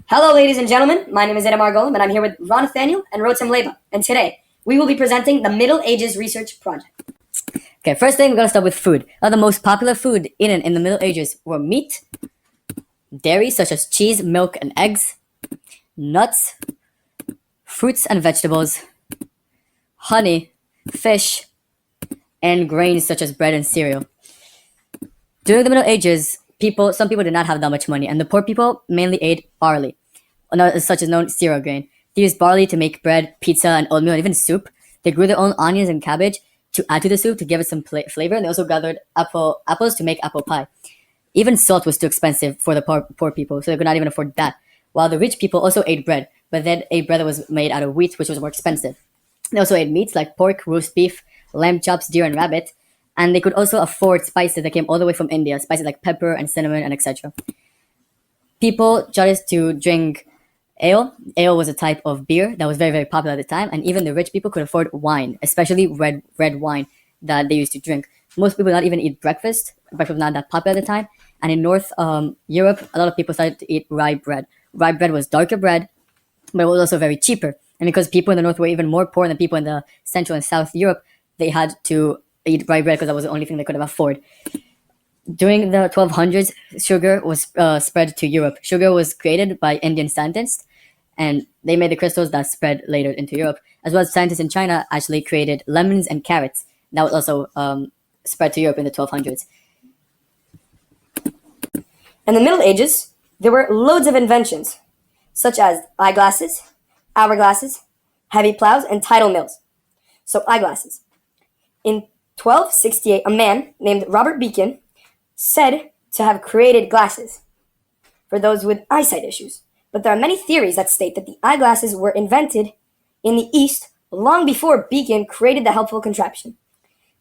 Hello, ladies and gentlemen. My name is Itamar Golomb, and I'm here with Nathaniel and Rotem Leiba. And today, we will be presenting the Middle Ages Research Project. Okay, first thing, we're going to start with food. The most popular food in the Middle Ages were meat, dairy, such as cheese, milk, and eggs, nuts, fruits and vegetables, honey, fish, and grains, such as bread and cereal. During the Middle Ages, some people did not have that much money, and the poor people mainly ate barley, such as known cereal grain. They used barley to make bread, pizza, and oatmeal, and even soup. They grew their own onions and cabbage to add to the soup to give it some flavor, and they also gathered apples to make apple pie. Even salt was too expensive for the poor people, so they could not even afford that. While the rich people also ate bread, but then ate bread that was made out of wheat, which was more expensive. They also ate meats like pork, roast beef, lamb chops, deer, and rabbit. And they could also afford spices that came all the way from India, spices like pepper and cinnamon and etc. People started to drink ale. Ale was a type of beer that was very, very popular at the time, and even the rich people could afford wine, especially red wine that they used to drink. Most people did not even eat breakfast. Breakfast was not that popular at the time. And in North Europe, a lot of people started to eat rye bread. Rye bread was darker bread, but it was also very cheaper. And because people in the North were even more poor than people in the Central and South Europe, they had to eat rye bread because that was the only thing they could afford. During the 1200s, sugar was spread to Europe. Sugar was created by Indian scientists, and they made the crystals that spread later into Europe. As well as scientists in China actually created lemons and carrots. That was also spread to Europe in the 1200s. In the Middle Ages, there were loads of inventions, such as eyeglasses, hourglasses, heavy plows, and tidal mills. So eyeglasses. In 1268, a man named Robert Beacon said to have created glasses for those with eyesight issues. But there are many theories that state that the eyeglasses were invented in the East long before Beacon created the helpful contraption.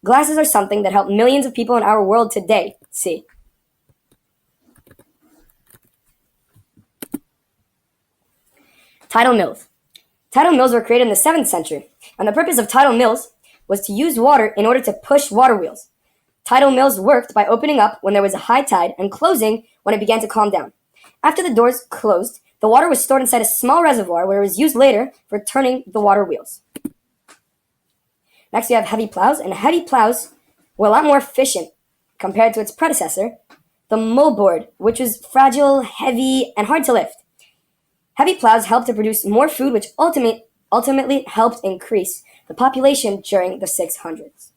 Glasses are something that help millions of people in our world today see. Tidal mills. Tidal mills were created in the 7th century, and the purpose of tidal mills was to use water in order to push water wheels. Tidal mills worked by opening up when there was a high tide and closing when it began to calm down. After the doors closed, the water was stored inside a small reservoir where it was used later for turning the water wheels. Next, we have heavy plows, and heavy plows were a lot more efficient compared to its predecessor, the moldboard, which was fragile, heavy, and hard to lift. Heavy plows helped to produce more food, which ultimately helped increase the population during the 600s.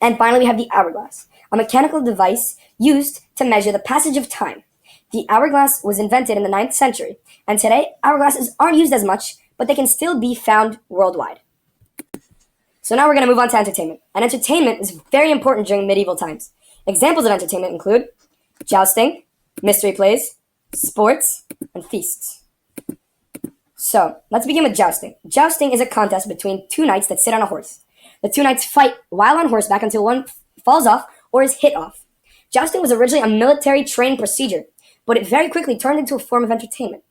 And finally, we have the hourglass, a mechanical device used to measure the passage of time. The hourglass was invented in the 9th century, and today hourglasses aren't used as much, but they can still be found worldwide. So now we're going to move on to entertainment. And entertainment is very important during medieval times. Examples of entertainment include jousting, mystery plays, sports, and feasts. So, let's begin with jousting. Jousting is a contest between two knights that sit on a horse. The two knights fight while on horseback until one falls off or is hit off. Jousting was originally a military training procedure, but it very quickly turned into a form of entertainment.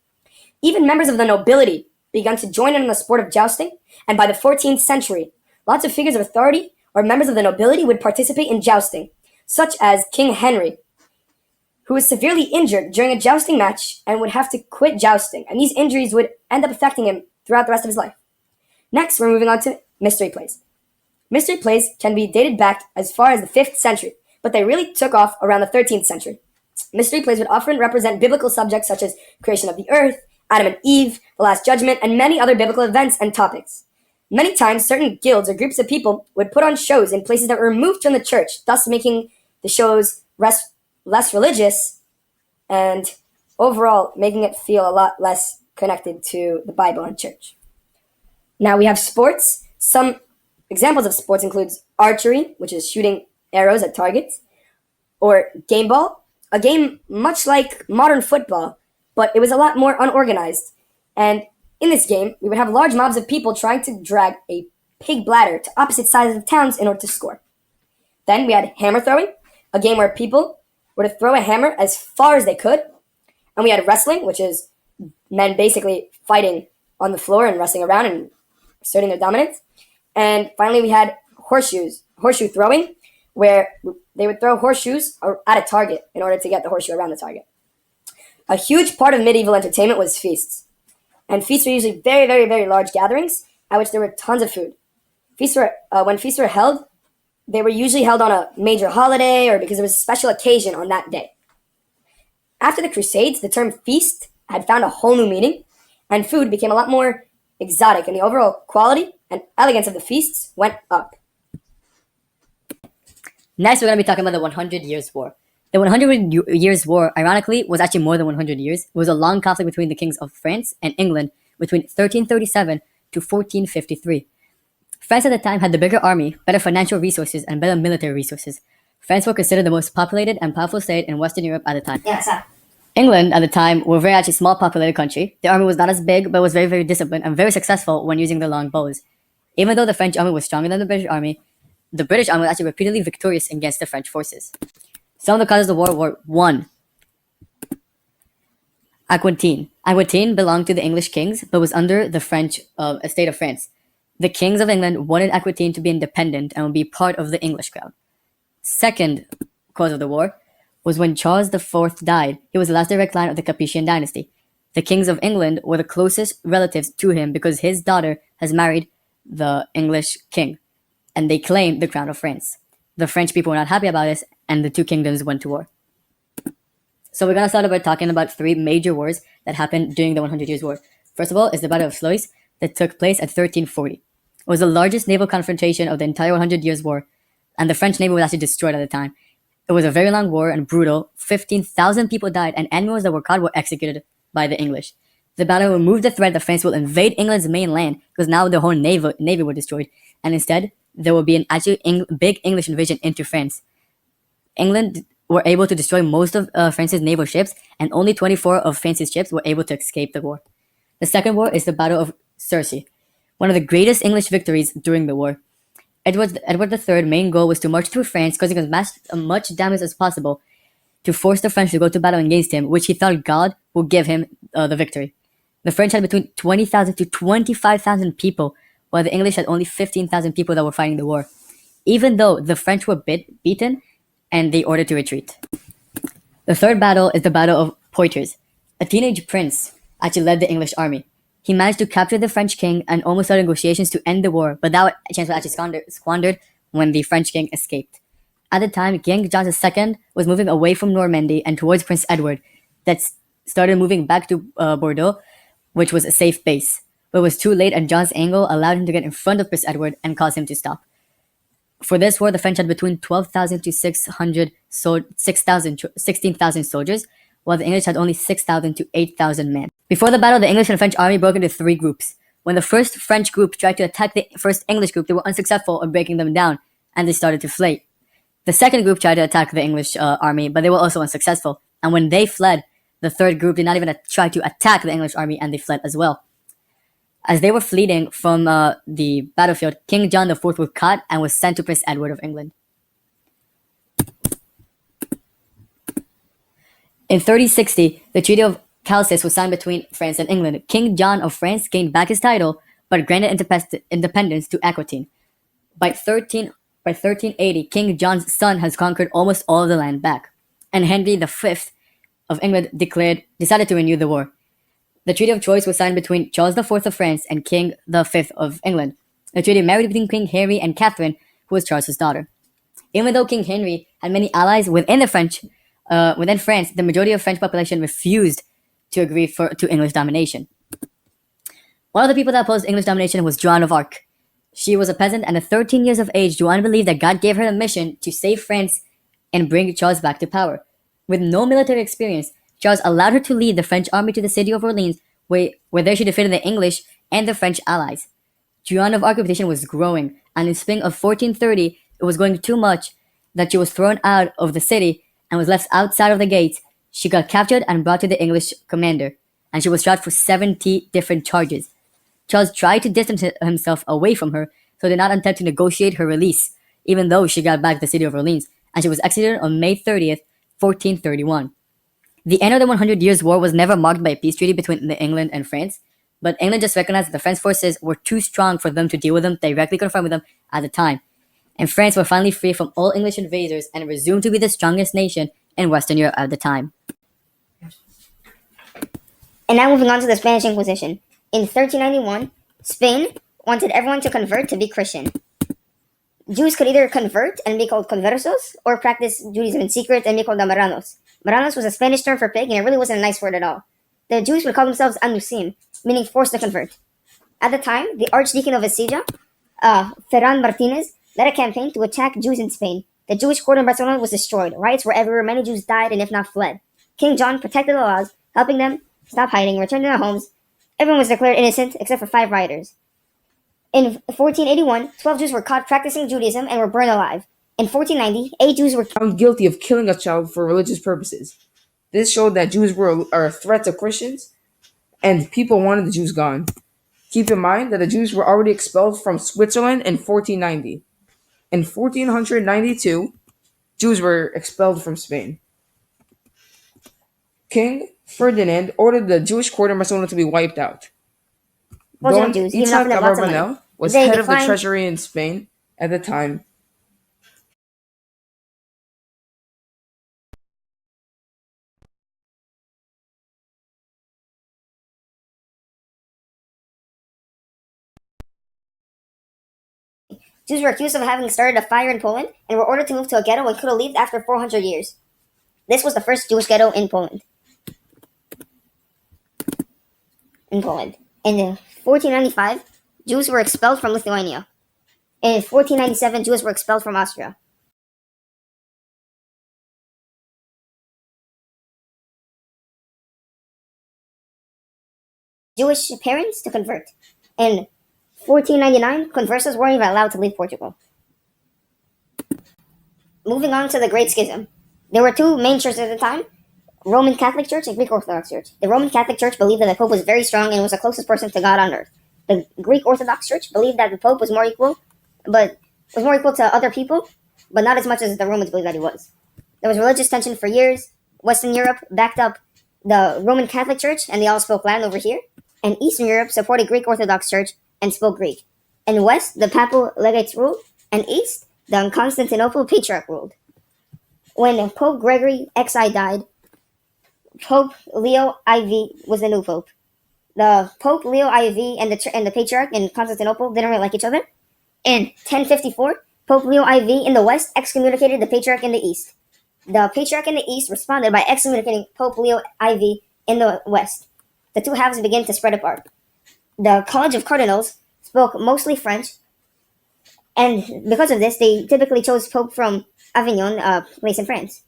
Even members of the nobility began to join in the sport of jousting, and by the 14th century, lots of figures of authority or members of the nobility would participate in jousting, such as King Henry, who was severely injured during a jousting match and would have to quit jousting, and these injuries would end up affecting him throughout the rest of his life. Next, we're moving on to mystery plays. Mystery plays can be dated back as far as the 5th century, but they really took off around the 13th century. Mystery plays would often represent biblical subjects such as creation of the earth, Adam and Eve, the Last Judgment, and many other biblical events and topics. Many times, certain guilds or groups of people would put on shows in places that were removed from the church, thus making the shows less religious, and overall making it feel a lot less connected to the Bible and church. Now we have sports. Some examples of sports includes archery, which is shooting arrows at targets, or game ball, a game much like modern football, but it was a lot more unorganized. And in this game, we would have large mobs of people trying to drag a pig bladder to opposite sides of towns in order to score. Then we had hammer throwing, a game where people were to throw a hammer as far as they could. And we had wrestling, which is men basically fighting on the floor and wrestling around and asserting their dominance. And finally, we had horsue throwing, where they would throw horseshoes at a target in order to get the horseshoe around the target. A huge part of medieval entertainment was feasts. And feasts were usually very, very, very large gatherings at which there were tons of food. When feasts were held, they were usually held on a major holiday or because there was a special occasion on that day. After the Crusades, the term feast had found a whole new meaning, and food became a lot more exotic, and the overall quality and elegance of the feasts went up. Next, we're going to be talking about the 100 Years' War. The 100 Years' War, ironically, was actually more than 100 years. It was a long conflict between the kings of France and England between 1337 to 1453. France at the time had the bigger army, better financial resources, and better military resources. France was considered the most populated and powerful state in Western Europe at the time. Yeah, so. England at the time were a very actually small populated country. The army was not as big, but was very, very disciplined and very successful when using their long bows. Even though the French army was stronger than the British army was actually repeatedly victorious against the French forces. Some of the causes of the war were 1. Aquitaine. Aquitaine belonged to the English kings, but was under the French estate of France. The kings of England wanted Aquitaine to be independent and would be part of the English crown. Second cause of the war was when Charles IV died. He was the last direct line of the Capetian dynasty. The kings of England were the closest relatives to him because his daughter has married the English king, and they claimed the crown of France. The French people were not happy about this, and the two kingdoms went to war. So we're going to start by talking about 3 major wars that happened during the 100 Years' War. First of all is the Battle of Sluys that took place at 1340. It was the largest naval confrontation of the entire 100 Years' War, and the French navy was actually destroyed at the time. It was a very long war and brutal. 15,000 people died, and admirals that were caught were executed by the English. The battle removed the threat that France will invade England's mainland because now the whole navy were destroyed, and instead there will be an actually big English invasion into France. England were able to destroy most of France's naval ships, and only 24 of France's ships were able to escape the war. The second war is the Battle of Celli, one of the greatest English victories during the war. Edward III's main goal was to march through France, causing as much damage as possible to force the French to go to battle against him, which he thought God would give him the victory. The French had between 20,000 to 25,000 people, while the English had only 15,000 people that were fighting the war, even though the French were beaten and they ordered to retreat. The third battle is the Battle of Poitiers. A teenage prince actually led the English army. He managed to capture the French king and almost started negotiations to end the war, but that chance was actually squandered when the French king escaped. At the time, King John II was moving away from Normandy and towards Prince Edward, that started moving back to Bordeaux, which was a safe base. But it was too late, and John's angle allowed him to get in front of Prince Edward and caused him to stop. For this war, the French had between 12,000 to 16,000 soldiers, while the English had only 6,000 to 8,000 men. Before the battle, the English and the French army broke into 3 groups. When the first French group tried to attack the first English group, they were unsuccessful in breaking them down, and they started to flee. The second group tried to attack the English army, but they were also unsuccessful. And when they fled, the third group did not even try to attack the English army, and they fled as well. As they were fleeing from the battlefield, King John IV was caught and was sent to Prince Edward of England. In 1360, the Treaty of Calcis was signed between France and England. King John of France gained back his title, but granted independence to Aquitaine. By 1380, King John's son has conquered almost all of the land back, and Henry V of England decided to renew the war. The Treaty of Troyes was signed between Charles IV of France and King V of England. The treaty married between King Henry and Catherine, who was Charles's daughter. Even though King Henry had many allies within France, the majority of French population refused to agree to English domination. One of the people that opposed English domination was Joan of Arc. She was a peasant, and at 13 years of age, Joan believed that God gave her the mission to save France and bring Charles back to power. With no military experience, Charles allowed her to lead the French army to the city of Orleans, where there she defeated the English and the French allies. Joan of Arc's reputation was growing, and in spring of 1430, it was going too much that she was thrown out of the city and was left outside of the gates. She got captured and brought to the English commander, and she was tried for 70 different charges. Charles tried to distance himself away from her, so did not attempt to negotiate her release, even though she got back to the city of Orleans, and she was executed on May 30th, 1431. The end of the 100 Years' War was never marked by a peace treaty between England and France, but England just recognized that the French forces were too strong for them to deal with them, directly confront with them at the time. And France were finally free from all English invaders and resumed to be the strongest nation in Western Europe at the time. And now moving on to the Spanish Inquisition. In 1391, Spain wanted everyone to convert to be Christian. Jews could either convert and be called conversos, or practice Judaism in secret and be called marranos. Marranos was a Spanish term for pig, and it really wasn't a nice word at all. The Jews would call themselves anusim, meaning forced to convert. At the time, the Archdeacon of Esilla, Ferran Martinez, led a campaign to attack Jews in Spain. The Jewish court in Barcelona was destroyed. Riots were everywhere. Many Jews died and if not fled. King John protected the laws, helping them stop hiding, return to their homes. Everyone was declared innocent except for 5 rioters. In 1481, 12 Jews were caught practicing Judaism and were burned alive. In 1490, 8 Jews were found guilty of killing a child for religious purposes. This showed that Jews are a threat to Christians, and people wanted the Jews gone. Keep in mind that the Jews were already expelled from Switzerland in 1490. In 1492, Jews were expelled from Spain. King Ferdinand ordered the Jewish court in Barcelona to be wiped out. Don Jews, even offered them Itamar lots of money. Golomb was They head of the declined. treasury in Spain at the time. Jews were accused of having started a fire in Poland and were ordered to move to a ghetto and could have left after 400 years. This was the first Jewish ghetto in Poland. In 1495, Jews were expelled from Lithuania. In 1497, Jews were expelled from Austria. Jewish parents to convert. In 1499, conversos weren't even allowed to leave Portugal. Moving on to the Great Schism. There were 2 main churches at the time, Roman Catholic Church and Greek Orthodox Church. The Roman Catholic Church believed that the Pope was very strong and was the closest person to God on earth. The Greek Orthodox Church believed that the Pope was more equal to other people, but not as much as the Romans believed that he was. There was religious tension for years. Western Europe backed up the Roman Catholic Church, and they all spoke Latin over here. And Eastern Europe supported Greek Orthodox Church and spoke Greek. In West, the Papal Legates ruled, and East, the Constantinople Patriarch ruled. When Pope Gregory XI died, Pope Leo IV was the new pope. The Pope Leo IV and the Patriarch in Constantinople didn't really like each other. In 1054, Pope Leo IV in the West excommunicated the Patriarch in the East. The Patriarch in the East responded by excommunicating Pope Leo IV in the West. The 2 halves began to spread apart. The College of Cardinals spoke mostly French, and because of this, they typically chose Pope from Avignon, a place in France.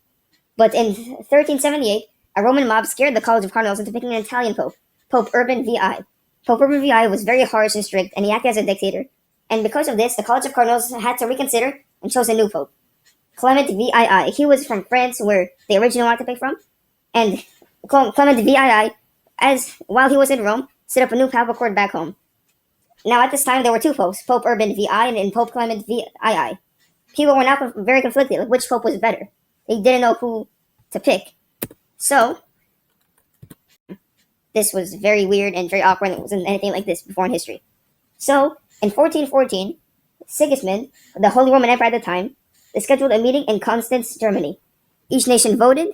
But in 1378, a Roman mob scared the College of Cardinals into picking an Italian pope, Pope Urban VI. Pope Urban VI was very harsh and strict, and he acted as a dictator. And because of this, the College of Cardinals had to reconsider and chose a new pope, Clement VII. He was from France, where they originally wanted to pick from. And Clement VII, while he was in Rome, set up a new papal court back home. Now, at this time, there were 2 popes, Pope Urban VI and Pope Clement VII. People were now very conflicted, like which pope was better. They didn't know who to pick. So, this was very weird and very awkward. It wasn't anything like this before in history. So, in 1414, Sigismund, the Holy Roman Emperor at the time, they scheduled a meeting in Constance, Germany. Each nation voted.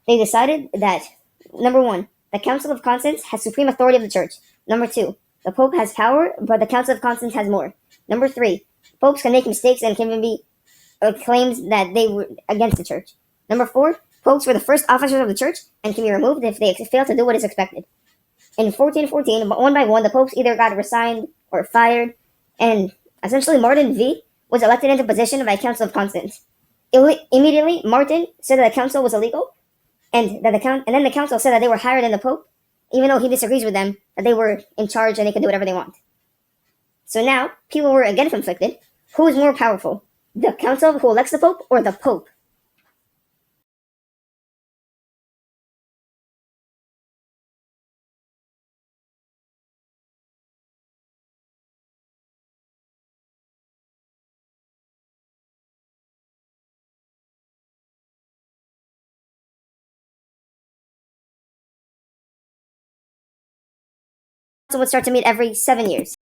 They decided that, number 1, the Council of Constance has supreme authority of the Church. Number 2, the Pope has power, but the Council of Constance has more. Number 3, popes can make mistakes and can even be claims that they were against the Church. Number 4, popes were the first officers of the Church and can be removed if they fail to do what is expected. In 1414, one by one, the popes either got resigned or fired, and essentially Martin V was elected into position by Council of Constance. Immediately, Martin said that the council was illegal, and then the council said that they were higher than the Pope, even though he disagrees with them, that they were in charge and they could do whatever they want. So now, people were again conflicted. Who is more powerful? The council who elects the Pope or the Pope? Would start to meet every 7 years.